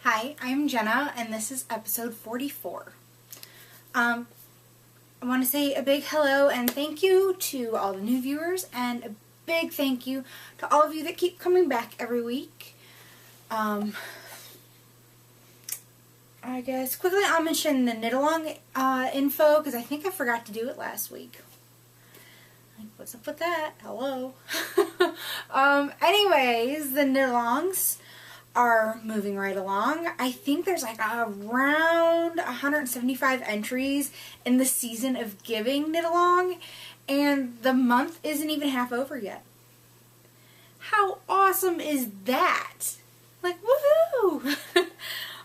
Hi, I'm Jenna, and this is episode 44. I want to say a big hello and thank you to all the new viewers, and a big thank you to all of you that keep coming back every week. I guess quickly I'll mention the knit-along info, because I think I forgot to do it last week. Like, what's up with that? Hello. Anyways, the knit-alongs are moving right along. I think there's like around 175 entries in the season of giving knit-along, and the month isn't even half over yet. How awesome is that? Like, woohoo!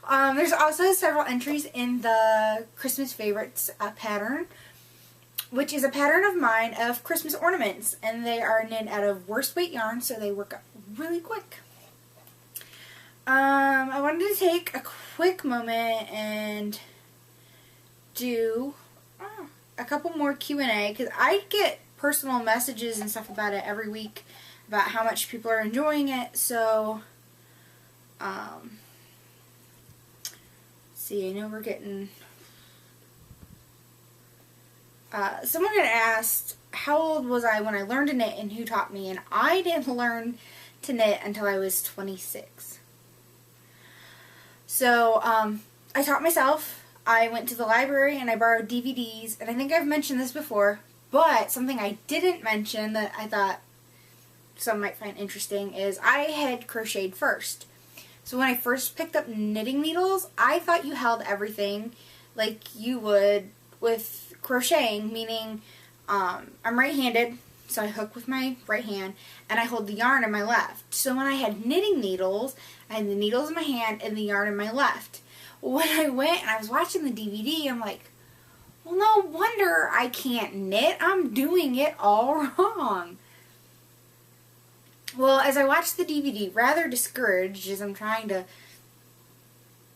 There's also several entries in the Christmas Favorites pattern, which is a pattern of mine of Christmas ornaments, and they are knit out of worst weight yarn, so they work up really quick. I wanted to take a quick moment and do a couple more Q&A, because I get personal messages and stuff about it every week about how much people are enjoying it. So see, I know we're getting someone had asked how old was I when I learned to knit and who taught me, and I didn't learn to knit until I was 26. So, I taught myself. I went to the library and I borrowed DVDs, and I think I've mentioned this before, but something I didn't mention that I thought some might find interesting is I had crocheted first. So when I first picked up knitting needles, I thought you held everything like you would with crocheting, meaning I'm right-handed, so I hook with my right hand, and I hold the yarn in my left. So when I had knitting needles, I had the needles in my hand and the yarn in my left. When I went and I was watching the DVD, I'm like, well, no wonder I can't knit. I'm doing it all wrong. Well, as I watched the DVD, rather discouraged as I'm trying to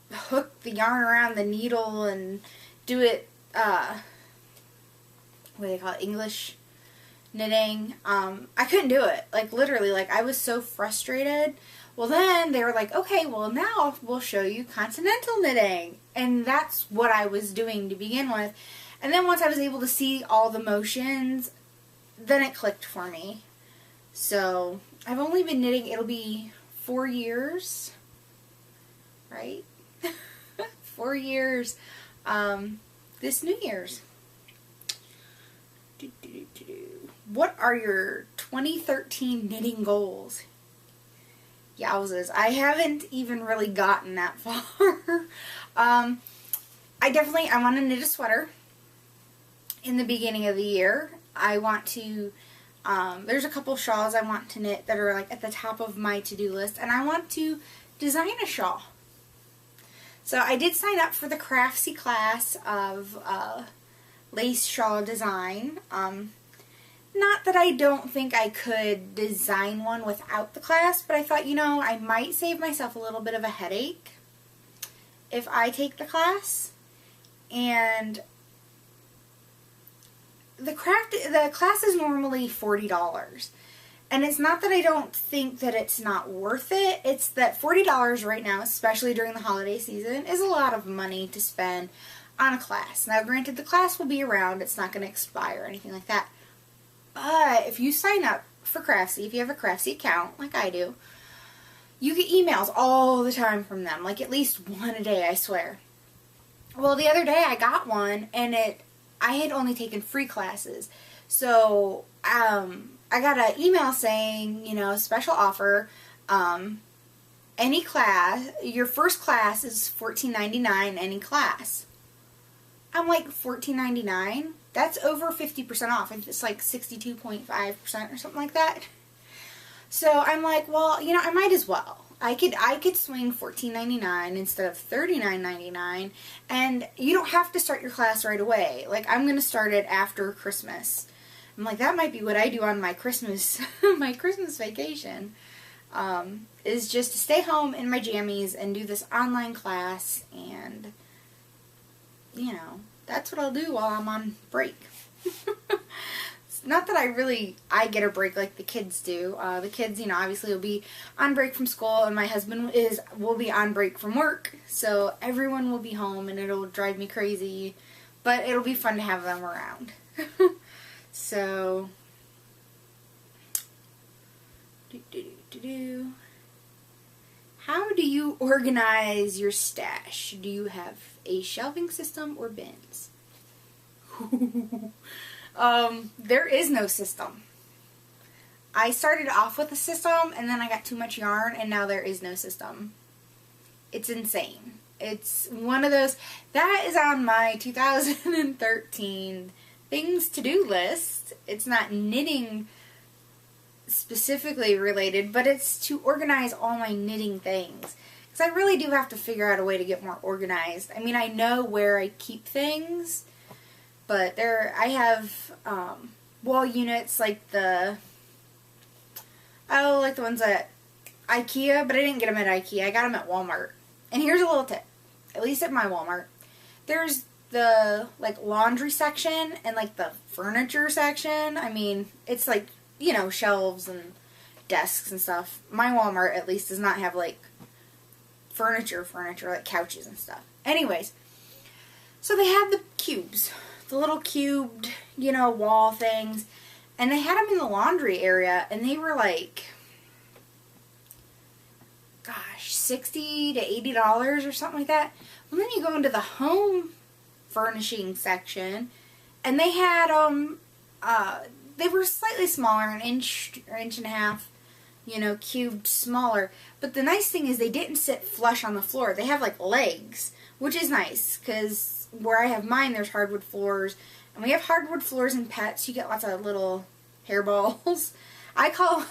hook the yarn around the needle and do it, what do they call it, English knitting, I couldn't do it. Like, literally, like, I was so frustrated. Well, then they were like, okay, well, now we'll show you continental knitting. And that's what I was doing to begin with. And then once I was able to see all the motions, then it clicked for me. So, I've only been knitting, it'll be 4 years, right? 4 years, this New Year's. What are your 2013 knitting goals? Yowzers, I haven't even really gotten that far. I want to knit a sweater in the beginning of the year. I want to, there's a couple shawls I want to knit that are like at the top of my to-do list, and I want to design a shawl. So I did sign up for the Craftsy class of lace shawl design. Not that I don't think I could design one without the class, but I thought, you know, I might save myself a little bit of a headache if I take the class. And the class is normally $40. And it's not that I don't think that it's not worth it. It's that $40 right now, especially during the holiday season, is a lot of money to spend on a class. Now, granted, the class will be around. It's not going to expire or anything like that. But if you sign up for Craftsy, if you have a Craftsy account, like I do, you get emails all the time from them. Like at least one a day, I swear. Well, the other day I got one, and I had only taken free classes. So, I got an email saying, you know, special offer, any class, your first class is $14.99 any class. I'm like, $14.99? That's over 50% off. It's like 62.5% or something like that. So I'm like, well, you know, I might as well. I could swing $14.99 instead of $39.99, and you don't have to start your class right away. Like, I'm going to start it after Christmas. I'm like, that might be what I do on my Christmas my Christmas vacation. Is just to stay home in my jammies and do this online class, and you know, that's what I'll do while I'm on break. It's not that I get a break like the kids do. The kids, you know, obviously will be on break from school, and my husband will be on break from work, so everyone will be home, and it'll drive me crazy, but it'll be fun to have them around. So, how do you organize your stash? Do you have a shelving system or bins? There is no system. I started off with a system, and then I got too much yarn, and now there is no system. It's insane. It's one of those, that is on my 2013 things to do list. It's not knitting specifically related, but it's to organize all my knitting things. Because I really do have to figure out a way to get more organized. I mean, I know where I keep things, but I have wall units like the ones at IKEA, but I didn't get them at IKEA. I got them at Walmart. And here's a little tip, at least at my Walmart. There's the like laundry section and like the furniture section. I mean, it's like, you know, shelves and desks and stuff. My Walmart at least does not have like furniture like couches and stuff. Anyways, so they had the cubes, the little cubed, you know, wall things, and they had them in the laundry area, and they were like, gosh, $60 to $80 or something like that. Well, then you go into the home furnishing section, and they had they were slightly smaller, an inch or inch and a half, you know, cubed smaller. But the nice thing is they didn't sit flush on the floor. They have like legs, which is nice, because where I have mine, there's hardwood floors, and we have hardwood floors in pets. You get lots of little hairballs. I call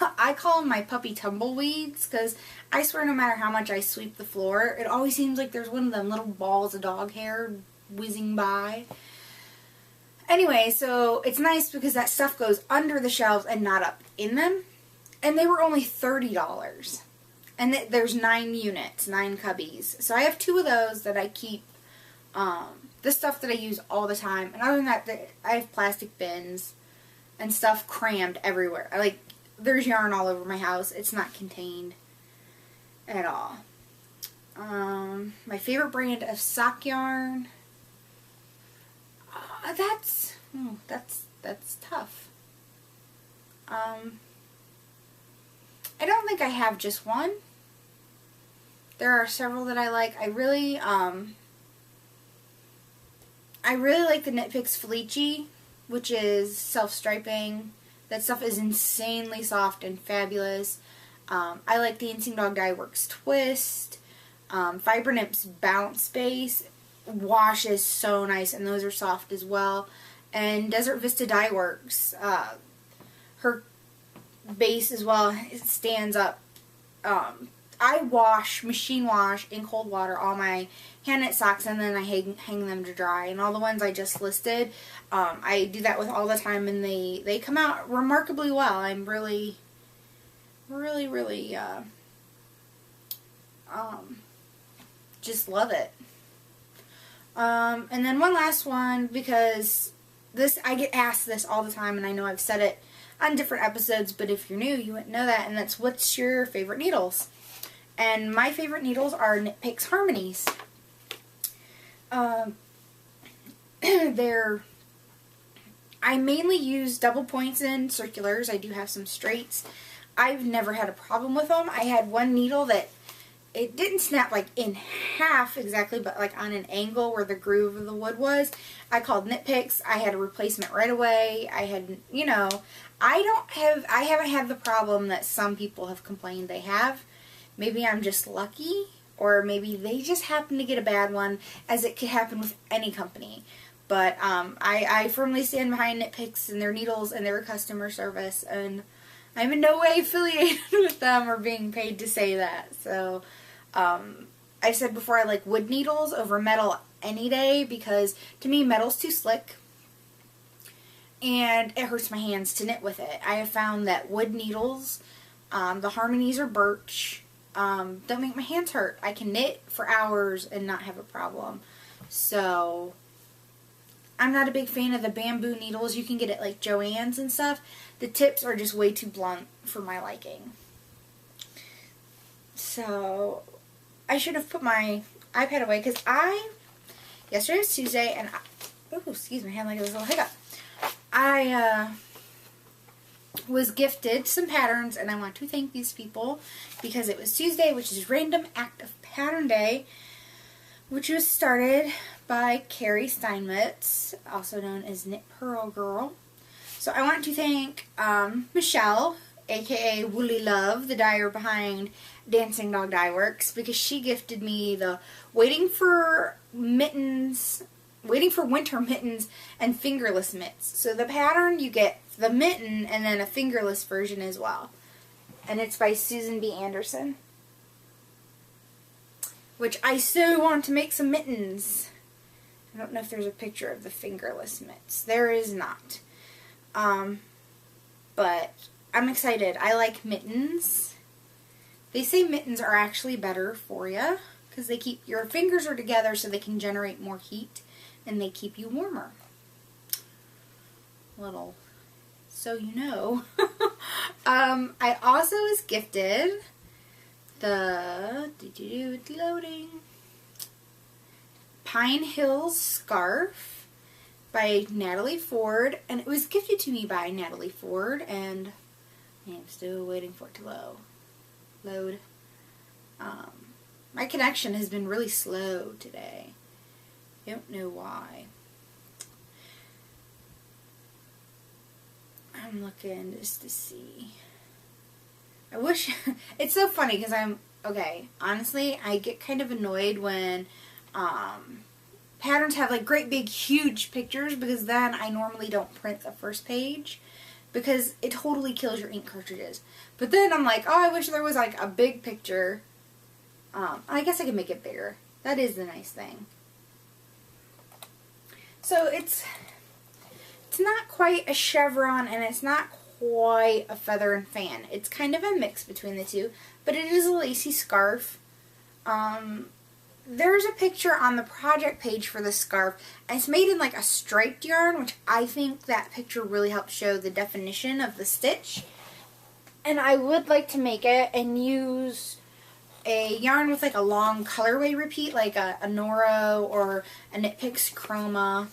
them my puppy tumbleweeds, because I swear no matter how much I sweep the floor, it always seems like there's one of them little balls of dog hair whizzing by. Anyway, so it's nice because that stuff goes under the shelves and not up in them. And they were only $30. And there's 9 units, 9 cubbies. So I have 2 of those that I keep the stuff that I use all the time. And other than that, I have plastic bins and stuff crammed everywhere. There's yarn all over my house. It's not contained at all. My favorite brand of sock yarn. That's tough. I don't think I have just one. There are several that I like. I really like the Knit Picks Felici, which is self-striping. That stuff is insanely soft and fabulous. I like the Instinct Dog Dye Works Twist. Fibronip's Bounce Base washes so nice, and those are soft as well. And Desert Vista Dye Works, her base as well, it stands up. I machine wash in cold water all my hand knit socks, and then I hang them to dry. And all the ones I just listed, I do that with all the time, and they come out remarkably well. I'm really just love it. And then one last one, because I get asked this all the time, and I know I've said it on different episodes, but if you're new, you wouldn't know that, and that's, what's your favorite needles? And my favorite needles are Knit Picks Harmonies. I mainly use double points and circulars. I do have some straights. I've never had a problem with them. I had one needle that it didn't snap like in half exactly, but like on an angle where the groove of the wood was. I called Knit Picks. I had a replacement right away. I had, you know, I haven't had the problem that some people have complained they have. Maybe I'm just lucky, or maybe they just happen to get a bad one, as it could happen with any company. But I firmly stand behind Knit Picks and their needles and their customer service, and I'm in no way affiliated with them or being paid to say that. So I've said before, I like wood needles over metal any day, because to me metal's too slick and it hurts my hands to knit with it. I have found that wood needles, the Harmonies or birch, don't make my hands hurt. I can knit for hours and not have a problem. So I'm not a big fan of the bamboo needles you can get at like Joann's and stuff. The tips are just way too blunt for my liking. So, I should have put my iPad away because yesterday was Tuesday and oh, excuse me, I had like a little hiccup. I was gifted some patterns and I want to thank these people because it was Tuesday, which is Random Act of Pattern Day, which was started by Carrie Steinmetz, also known as Knit Pearl Girl. So I want to thank Michelle, aka Woolly Love, the dyer behind Dancing Dog Dye Works, because she gifted me the Waiting for Winter Mittens and Fingerless Mitts. So the pattern, you get the mitten and then a fingerless version as well. And it's by Susan B. Anderson. Which I so want to make some mittens. I don't know if there's a picture of the fingerless mitts. There is not. But I'm excited. I like mittens. They say mittens are actually better for you because they keep your fingers are together so they can generate more heat and they keep you warmer. Little so you know. I also was gifted the loading Pine Hills scarf by Natalie Ford, and it was gifted to me by Natalie Ford, and I'm still waiting for it to load. My connection has been really slow today. I don't know why. I'm looking just to see. I wish, it's so funny because honestly, I get kind of annoyed when patterns have like great big huge pictures because then I normally don't print the first page because it totally kills your ink cartridges. But then I'm like, oh, I wish there was like a big picture. I guess I can make it bigger. That is the nice thing. So it's not quite a chevron and it's not quite a feather and fan. It's kind of a mix between the two, but it is a lacy scarf. There's a picture on the project page for this scarf, and it's made in like a striped yarn, which I think that picture really helps show the definition of the stitch. And I would like to make it and use a yarn with like a long colorway repeat, like a Noro or a Knit Picks Chroma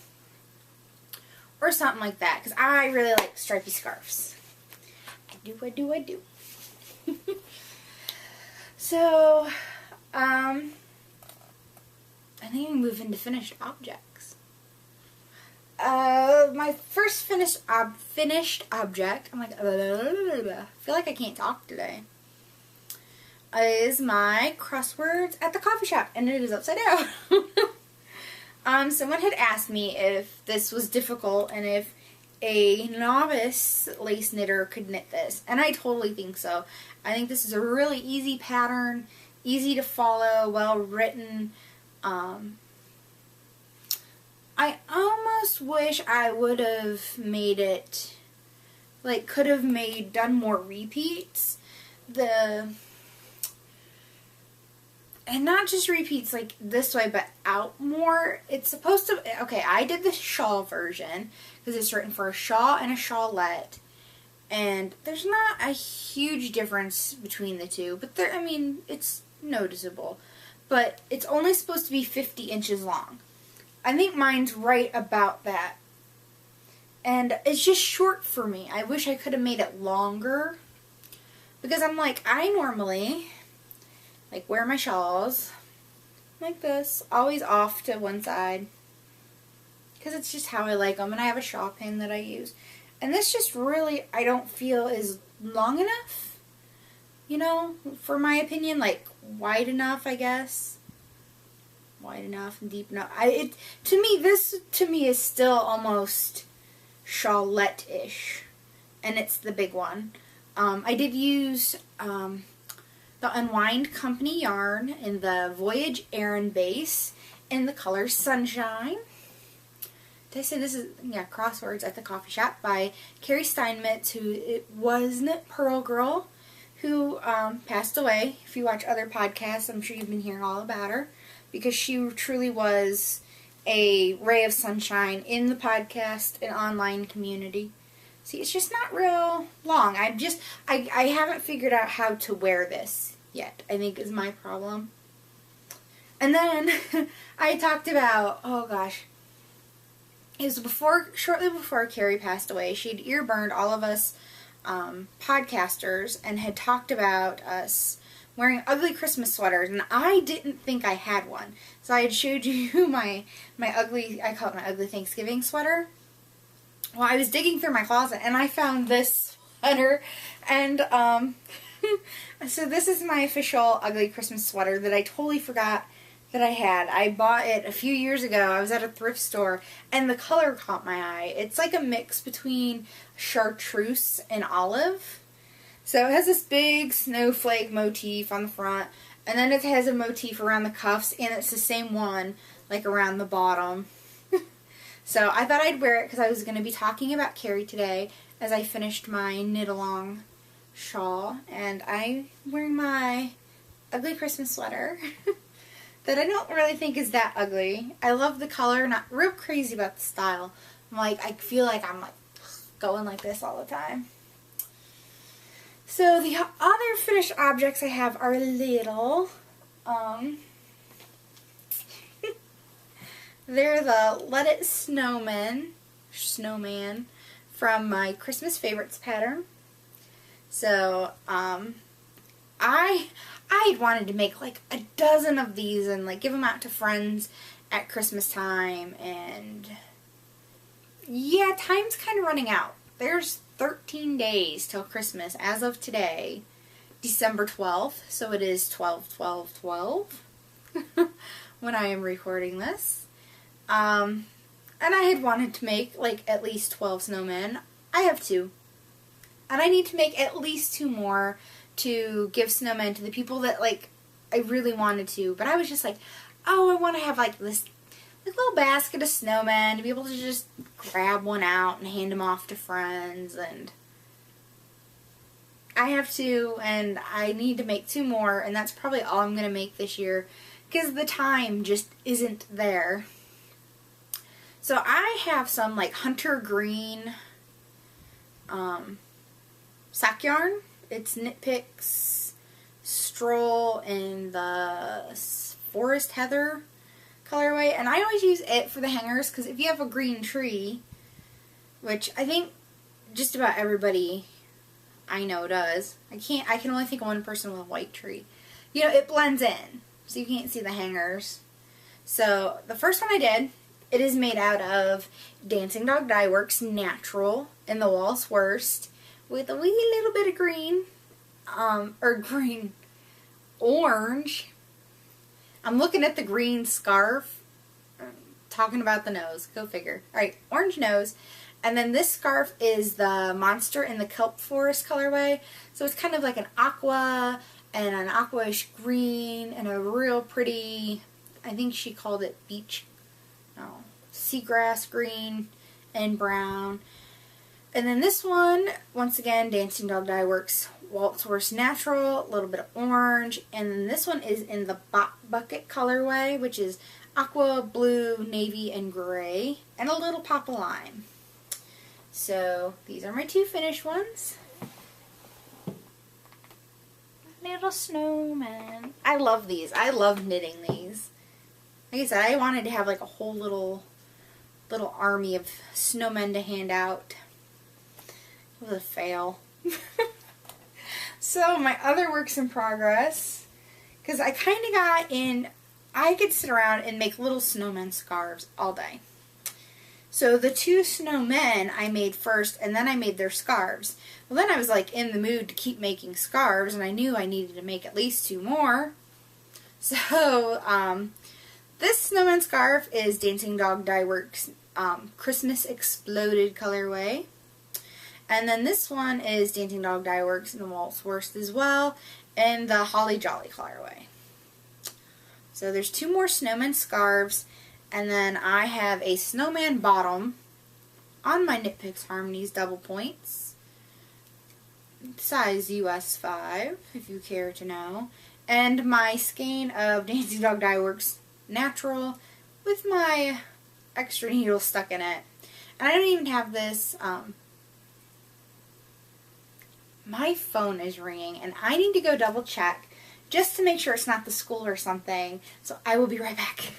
or something like that, because I really like stripy scarves. I do. So, I think we move into finished objects. My first finished object, I'm like, I feel like I can't talk today, is my Crosswords at the coffee shop, and it is upside down. Someone had asked me if this was difficult and if a novice lace knitter could knit this, and I totally think so. I think this is a really easy pattern, easy to follow, well written. I almost wish I would have made it, like, could have done more repeats. And not just repeats like this way, but out more. It's supposed to, okay, I did the shawl version because it's written for a shawl and a shawlette. And there's not a huge difference between the two, but it's noticeable. But it's only supposed to be 50 inches long. I think mine's right about that. And it's just short for me. I wish I could have made it longer. Because I'm like, I normally like wear my shawls like this, always off to one side, because it's just how I like them, and I have a shawl pin that I use. And this just really, I don't feel is long enough, for my opinion, like wide enough, I guess. Wide enough and deep enough. This to me is still almost shawlette-ish, and it's the big one. I did use the Unwind Company yarn in the Voyage Aran base in the color Sunshine. Did I say this is, Crosswords at the Coffee Shop by Carrie Steinmetz, who it was Knit Pearl Girl, who passed away. If you watch other podcasts, I'm sure you've been hearing all about her, because she truly was a ray of sunshine in the podcast and online community. See, it's just not real long. I haven't figured out how to wear this yet, I think is my problem. And then I talked about, oh gosh, it was shortly before Carrie passed away. She'd ear-burned all of us podcasters and had talked about us wearing ugly Christmas sweaters, and I didn't think I had one. So I had showed you my ugly, I call it my ugly Thanksgiving sweater. Well, I was digging through my closet and I found this sweater, and so this is my official ugly Christmas sweater that I totally forgot that I had. I bought it a few years ago. I was at a thrift store and the color caught my eye. It's like a mix between chartreuse and olive. So it has this big snowflake motif on the front, and then it has a motif around the cuffs, and it's the same one like around the bottom. So I thought I'd wear it because I was going to be talking about Carrie today as I finished my knit-along shawl, and I'm wearing my ugly Christmas sweater that I don't really think is that ugly. I love the color, not real crazy about the style. I feel like I'm like going like this all the time. So the other finished objects I have are little. They're the Let It Snowman from my Christmas Favorites pattern. So, I wanted to make like a dozen of these and like give them out to friends at Christmas time, and yeah, time's kind of running out. There's 13 days till Christmas as of today, December 12th, so it is 12/12/12 when I am recording this. And I had wanted to make like at least 12 snowmen. I have 2. And I need to make at least 2 more to give snowmen to the people that like I really wanted to. But I was just like, oh, I want to have like this little basket of snowmen to be able to just grab one out and hand them off to friends. And I have 2, and I need to make 2 more, and that's probably all I'm going to make this year because the time just isn't there. So I have some like hunter green sock yarn. It's Knit Picks Stroll in the Forest Heather colorway, and I always use it for the hangers because if you have a green tree, which I think just about everybody I know does, I can only think of one person with a white tree. You know, it blends in, so you can't see the hangers. So the first one I did, it is made out of Dancing Dog Dye Works Natural in the Walt's Worst with a wee little bit of green, or green orange. I'm looking at the green scarf, talking about the nose, go figure. Alright, orange nose. And then this scarf is the Monster in the Kelp Forest colorway. So it's kind of like an aqua and an aquaish green and a real pretty, I think she called it seagrass green and brown. And then this one, once again, Dancing Dog Dye Works Walt's Worst Natural, a little bit of orange. And then this one is in the bucket colorway, which is aqua, blue, navy, and gray, and a little pop of lime. So these are my 2 finished ones. Little snowman. I love these. I love knitting these. Like I said, I wanted to have like a whole little army of snowmen to hand out. It was a fail. So my other works in progress, because I kind of got in, I could sit around and make little snowman scarves all day. So the 2 snowmen I made first, and then I made their scarves. Well, then I was like in the mood to keep making scarves, and I knew I needed to make at least 2 more. So this snowman scarf is Dancing Dog Dye Works Christmas Exploded colorway. And then this one is Dancing Dog Dye Works in the Walt's Worst as well, and the Holly Jolly colorway. So there's 2 more snowman scarves, and then I have a snowman bottom on my Knit Picks Harmonies double points, size US 5, if you care to know, and my skein of Dancing Dog Dye Works Natural with my extra needles stuck in it. And I don't even have this, my phone is ringing and I need to go double check just to make sure it's not the school or something. So I will be right back.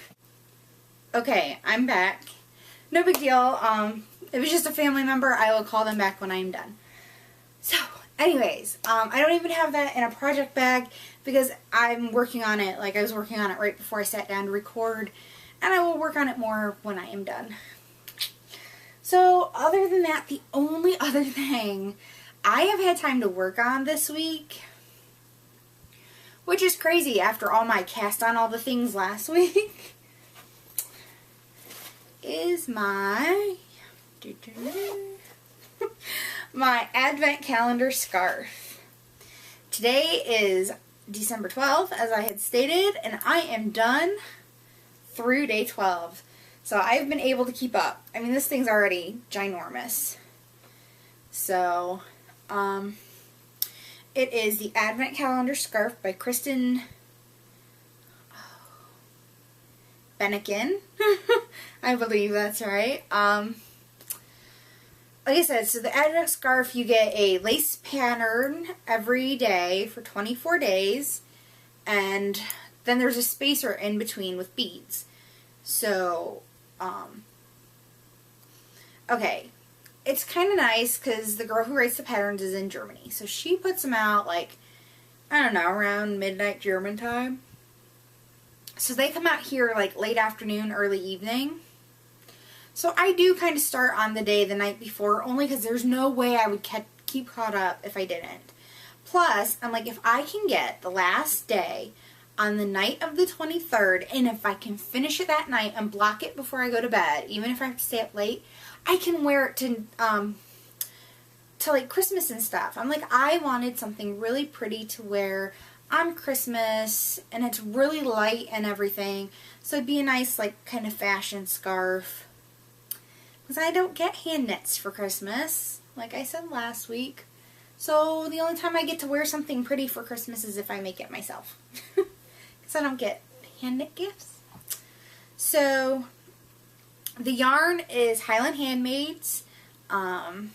Okay, I'm back. No big deal. It was just a family member. I will call them back when I'm done. So, anyways, I don't even have that in a project bag because I'm working on it. Like, I was working on it right before I sat down to record, and I will work on it more when I am done. So, other than that, the only other thing I have had time to work on this week, which is crazy after all my cast on all the things last week, is my advent calendar scarf. Today is December 12th, as I had stated, and I am done through day 12. So I've been able to keep up. I mean, this thing's already ginormous. So, it is the Advent Calendar Scarf by Kristen Bennikin. I believe that's right. Like I said, so the Advent Scarf, you get a lace pattern every day for 24 days, and then there's a spacer in between with beads. So, okay, it's kind of nice because the girl who writes the patterns is in Germany, so she puts them out, like, I don't know, around midnight German time. So they come out here, like, late afternoon, early evening. So I do kind of start on the day the night before, only because there's no way I would keep caught up if I didn't. Plus, I'm like, if I can get the last day on the night of the 23rd, and if I can finish it that night and block it before I go to bed, even if I have to stay up late, I can wear it to like Christmas and stuff. I'm like, I wanted something really pretty to wear on Christmas, and it's really light and everything, so it'd be a nice, like, kind of fashion scarf. Because I don't get hand knits for Christmas, like I said last week. So the only time I get to wear something pretty for Christmas is if I make it myself. Because I don't get hand knit gifts. So the yarn is Highland Handmaids. I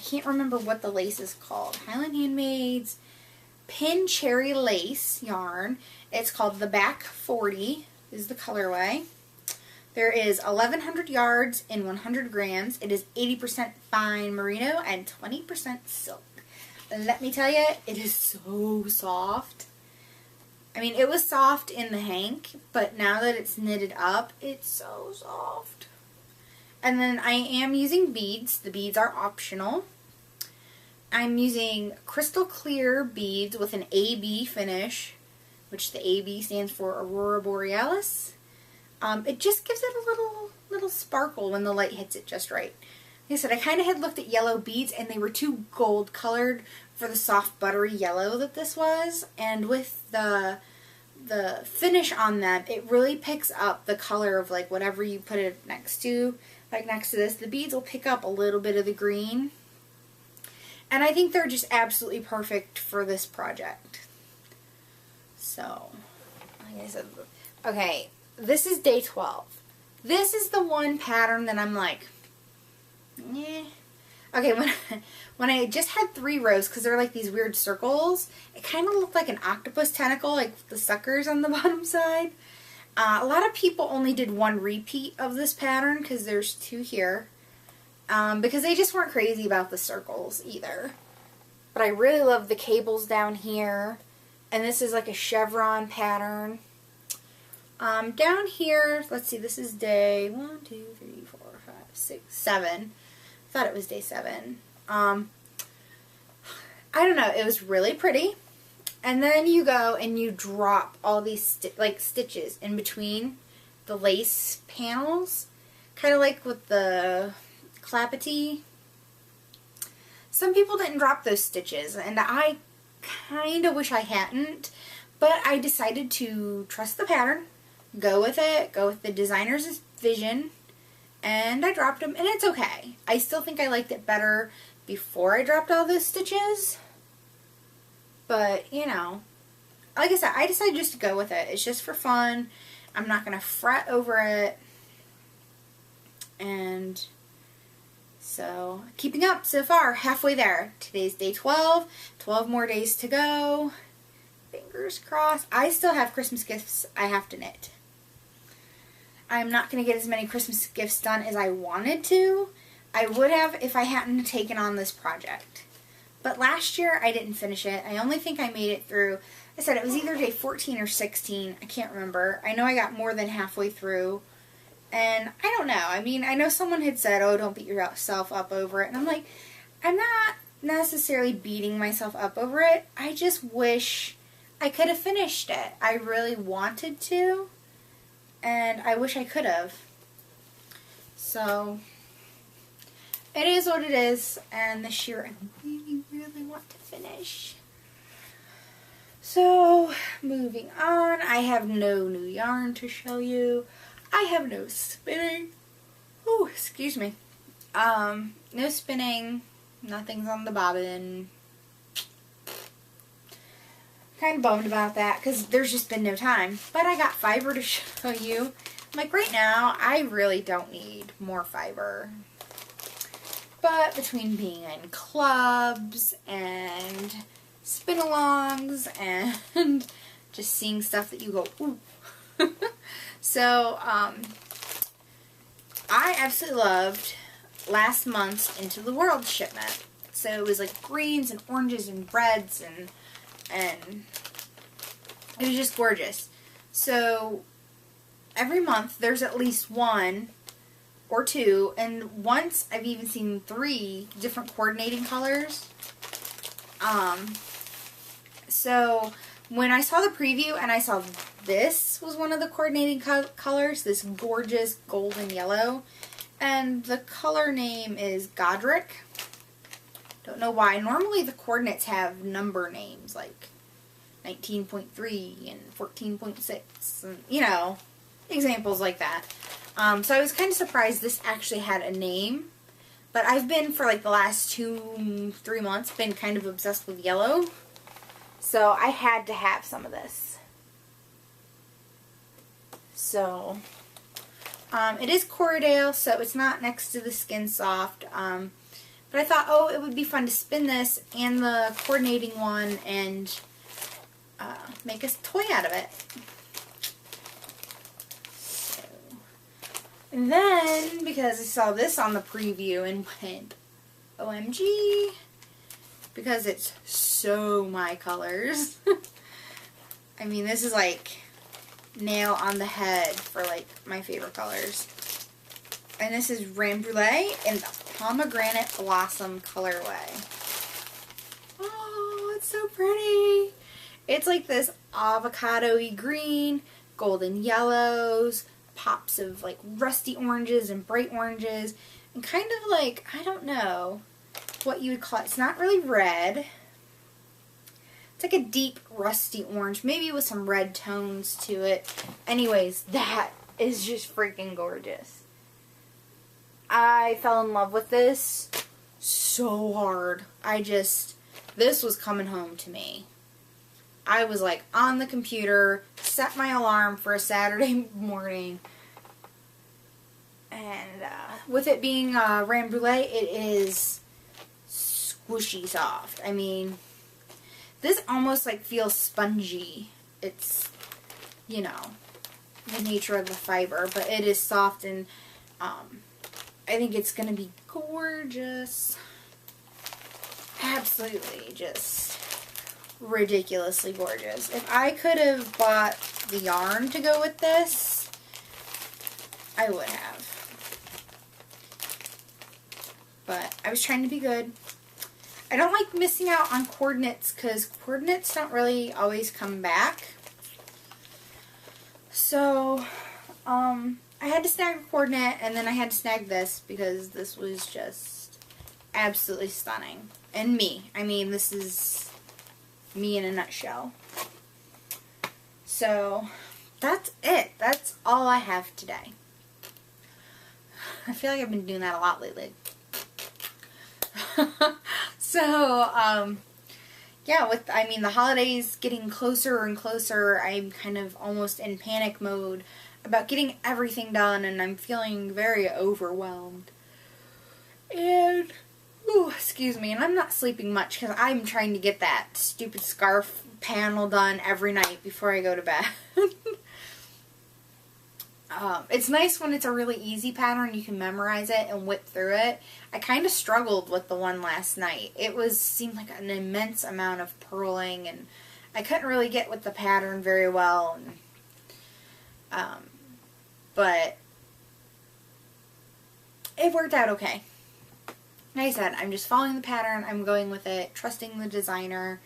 can't remember what the lace is called. Highland Handmaids Pin Cherry Lace yarn. It's called the Back 40 is the colorway. There is 1,100 yards in 100 grams. It is 80% fine merino and 20% silk. Let me tell you, it is so soft. I mean, it was soft in the hank, but now that it's knitted up, it's so soft. And then I am using beads. The beads are optional. I'm using crystal clear beads with an AB finish, which the AB stands for Aurora Borealis. It just gives it a little sparkle when the light hits it just right. Like I said, I kind of had looked at yellow beads, and they were too gold colored for the soft buttery yellow that this was. And with the finish on them, it really picks up the color of, like, whatever you put it next to. Like next to this, the beads will pick up a little bit of the green. And I think they're just absolutely perfect for this project. So, like I said, okay, this is day 12. This is the one pattern that I'm like, eh. Okay, when I just had 3 rows, because they're like these weird circles, it kind of looked like an octopus tentacle, like the suckers on the bottom side. A lot of people only did 1 repeat of this pattern, because there's 2 here. Because they just weren't crazy about the circles either. But I really love the cables down here. And this is like a chevron pattern. Down here, let's see, this is day 1, 2, 3, 4, 5, 6, 7. I thought it was day 7. I don't know, it was really pretty. And then you go and you drop all these stitches in between the lace panels. Kind of like with the clapety. Some people didn't drop those stitches, and I kind of wish I hadn't. But I decided to trust the pattern. Go with it. Go with the designer's vision. And I dropped them, and it's okay. I still think I liked it better before I dropped all those stitches. But, you know, like I said, I decided just to go with it. It's just for fun. I'm not going to fret over it. And so, keeping up so far, halfway there. Today's day 12, 12 more days to go. Fingers crossed. I still have Christmas gifts I have to knit. I'm not going to get as many Christmas gifts done as I wanted to. I would have if I hadn't taken on this project. But last year I didn't finish it. I only think I made it through, I said it was either day 14 or 16. I can't remember. I know I got more than halfway through. And I don't know. I mean, I know someone had said, oh, don't beat yourself up over it. And I'm like, I'm not necessarily beating myself up over it. I just wish I could have finished it. I really wanted to. And I wish I could have. So, it is what it is. And this year I really, really want to finish. So, moving on. I have no new yarn to show you. I have no spinning. Oh, excuse me. No spinning. Nothing's on the bobbin. Kind of bummed about that because there's just been no time. But I got fiber to show you. I'm like, right now, I really don't need more fiber. But between being in clubs and spin-alongs and just seeing stuff that you go, ooh. So, I absolutely loved last month's Into the World shipment. So it was like greens and oranges and reds and it was just gorgeous. So every month there's at least one or two, and once I've even seen 3 different coordinating colors. So when I saw the preview and I saw this was one of the coordinating colors, this gorgeous golden yellow, and the color name is Godric. Don't know why. Normally the coordinates have number names like 19.3 and 14.6 and, you know, examples like that. So I was kind of surprised this actually had a name. But I've been, for like the last 2-3 months, been kind of obsessed with yellow. So I had to have some of this. So, it is Corriedale, so it's not next to the Skin Soft. But I thought, oh, it would be fun to spin this and the coordinating one and make a toy out of it. So, and then, because I saw this on the preview and went, OMG, because it's so my colors. I mean, this is like nail on the head for like my favorite colors. And this is Crème Brûlée in the Pomegranate Blossom colorway. Oh, it's so pretty. It's like this avocado-y green, golden yellows, pops of like rusty oranges and bright oranges, and kind of like, I don't know what you would call it. It's not really red. It's like a deep rusty orange, maybe with some red tones to it. Anyways, that is just freaking gorgeous. I fell in love with this so hard. This was coming home to me. I was like on the computer, set my alarm for a Saturday morning, and with it being Crème Brûlée, it is squishy soft. I mean, this almost like feels spongy. It's, you know, the nature of the fiber, but it is soft, and I think it's going to be gorgeous. Absolutely just ridiculously gorgeous. If I could have bought the yarn to go with this, I would have. But I was trying to be good. I don't like missing out on coordinates because coordinates don't really always come back. So, I had to snag a coordinate, and then I had to snag this because this was just absolutely stunning. And me. I mean, this is me in a nutshell. So, that's it. That's all I have today. I feel like I've been doing that a lot lately. So, yeah, I mean, the holidays getting closer and closer, I'm kind of almost in panic mode about getting everything done, and I'm feeling very overwhelmed. And, ooh, excuse me, and I'm not sleeping much because I'm trying to get that stupid scarf panel done every night before I go to bed. It's nice when it's a really easy pattern, you can memorize it and whip through it. I kind of struggled with the one last night. It seemed like an immense amount of purling, and I couldn't really get with the pattern very well. And, but it worked out okay. Like I said, I'm just following the pattern, I'm going with it, trusting the designer,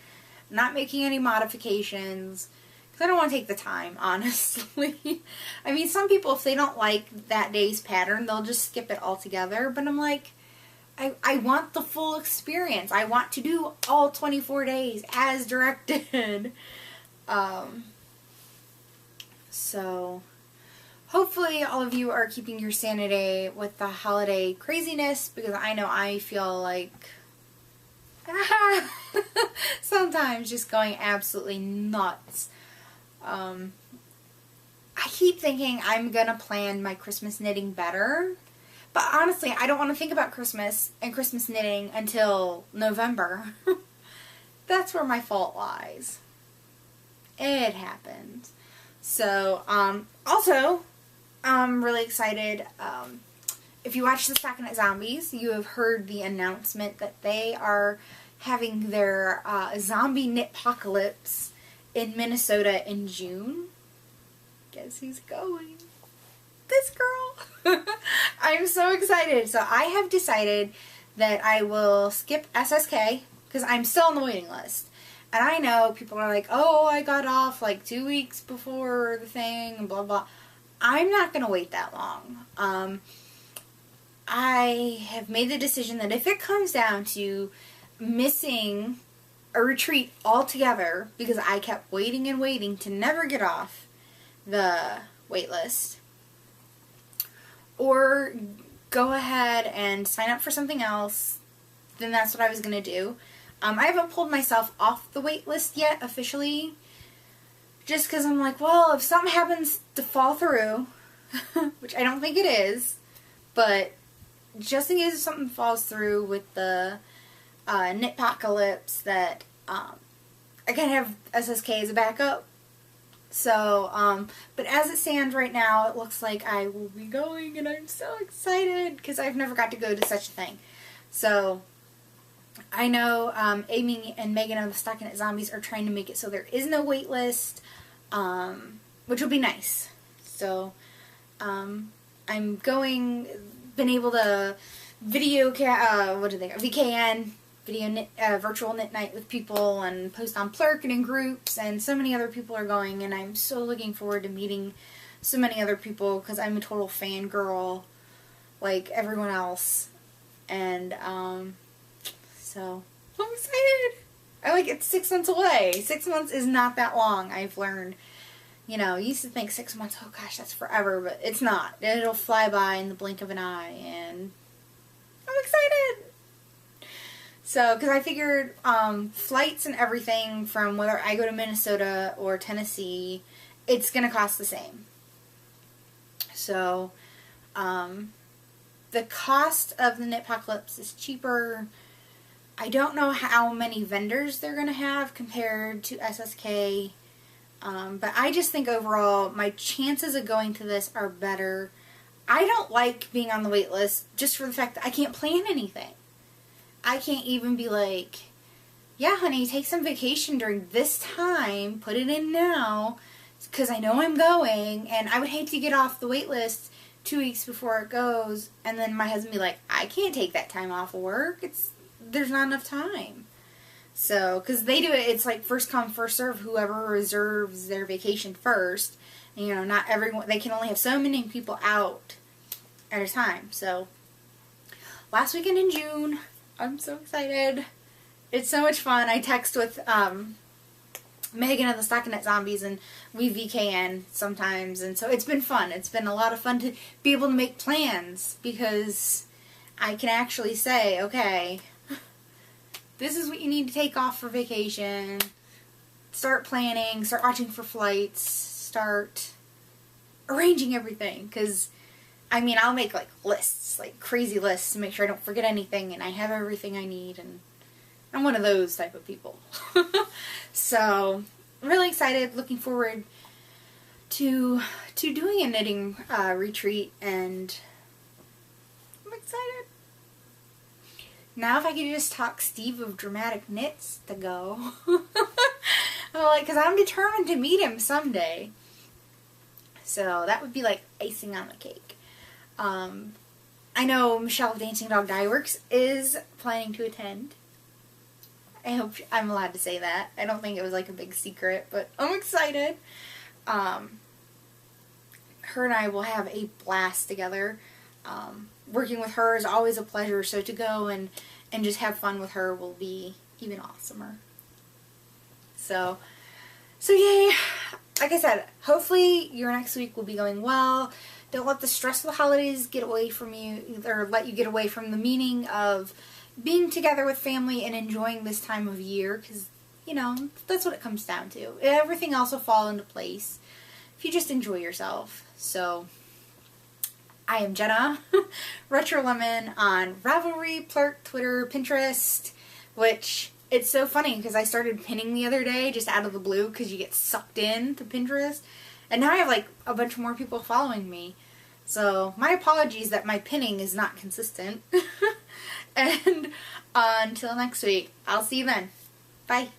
not making any modifications. I don't want to take the time, honestly. I mean, some people, if they don't like that day's pattern, they'll just skip it altogether. But I'm like, I want the full experience. I want to do all 24 days as directed. So, hopefully all of you are keeping your sanity with the holiday craziness, because I know I feel like sometimes just going absolutely nuts. I keep thinking I'm gonna plan my Christmas knitting better, but honestly, I don't want to think about Christmas and Christmas knitting until November. That's where my fault lies. It happens. So, also, I'm really excited. If you watch the Stockinette Zombies, you have heard the announcement that they are having their zombie knitpocalypse in Minnesota in June. Guess who's going? This girl! I'm so excited. So I have decided that I will skip SSK because I'm still on the waiting list. And I know people are like, oh, I got off like 2 weeks before the thing, and blah, blah. I'm not going to wait that long. I have made the decision that if it comes down to missing a retreat altogether because I kept waiting and waiting to never get off the wait list, or go ahead and sign up for something else, then that's what I was going to do. I haven't pulled myself off the wait list yet officially, just because I'm like, well, if something happens to fall through, which I don't think it is, but just in case something falls through with the Knitpocalypse, that I can have SSK as a backup. So, but as it stands right now, it looks like I will be going, and I'm so excited because I've never got to go to such a thing. So, I know Amy and Megan of the Stockinette Zombies are trying to make it so there is no wait list, which will be nice. So, I'm going, been able to VKN, virtual knit night with people, and post on Plurk and in groups, and so many other people are going, and I'm so looking forward to meeting so many other people, because I'm a total fangirl, like everyone else, and, so, I'm excited! It's 6 months away. 6 months is not that long, I've learned. You know, you used to think 6 months, oh gosh, that's forever, but it's not. It'll fly by in the blink of an eye, and I'm excited! So, because I figured flights and everything from whether I go to Minnesota or Tennessee, it's going to cost the same. So, the cost of the Knitpocalypse is cheaper. I don't know how many vendors they're going to have compared to SSK, but I just think overall my chances of going to this are better. I don't like being on the wait list just for the fact that I can't plan anything. I can't even be like, yeah, honey, take some vacation during this time, put it in now, because I know I'm going, and I would hate to get off the wait list 2 weeks before it goes, and then my husband be like, I can't take that time off of work, there's not enough time. So, because they do it, it's like first come, first serve, whoever reserves their vacation first, and, you know, not everyone, they can only have so many people out at a time. So, last weekend in June, I'm so excited. It's so much fun. I text with Megan of the Stockinette Zombies, and we VKN sometimes, and so it's been fun. It's been a lot of fun to be able to make plans, because I can actually say, okay, this is what you need to take off for vacation. Start planning, start watching for flights, start arranging everything. Because, I mean, I'll make like lists, like crazy lists to make sure I don't forget anything and I have everything I need. And I'm one of those type of people. So, I'm really excited, looking forward to doing a knitting retreat, and I'm excited. Now if I could just talk Steve of Dramatic Knits to go. Because I'm determined to meet him someday. So that would be like icing on the cake. I know Michelle of Dancing Dog Dye Works is planning to attend. I hope I'm allowed to say that. I don't think it was like a big secret, but I'm excited. Her and I will have a blast together. Working with her is always a pleasure, so to go and just have fun with her will be even awesomer. So yay. Like I said, hopefully your next week will be going well. Don't let the stress of the holidays get away from you, or let you get away from the meaning of being together with family and enjoying this time of year, because, you know, that's what it comes down to. Everything else will fall into place if you just enjoy yourself. So, I am Jenna, RetroLemon on Ravelry, Plurk, Twitter, Pinterest, which, it's so funny because I started pinning the other day just out of the blue because you get sucked in to Pinterest, and now I have like a bunch more people following me. So, my apologies that my pinning is not consistent. And until next week, I'll see you then. Bye.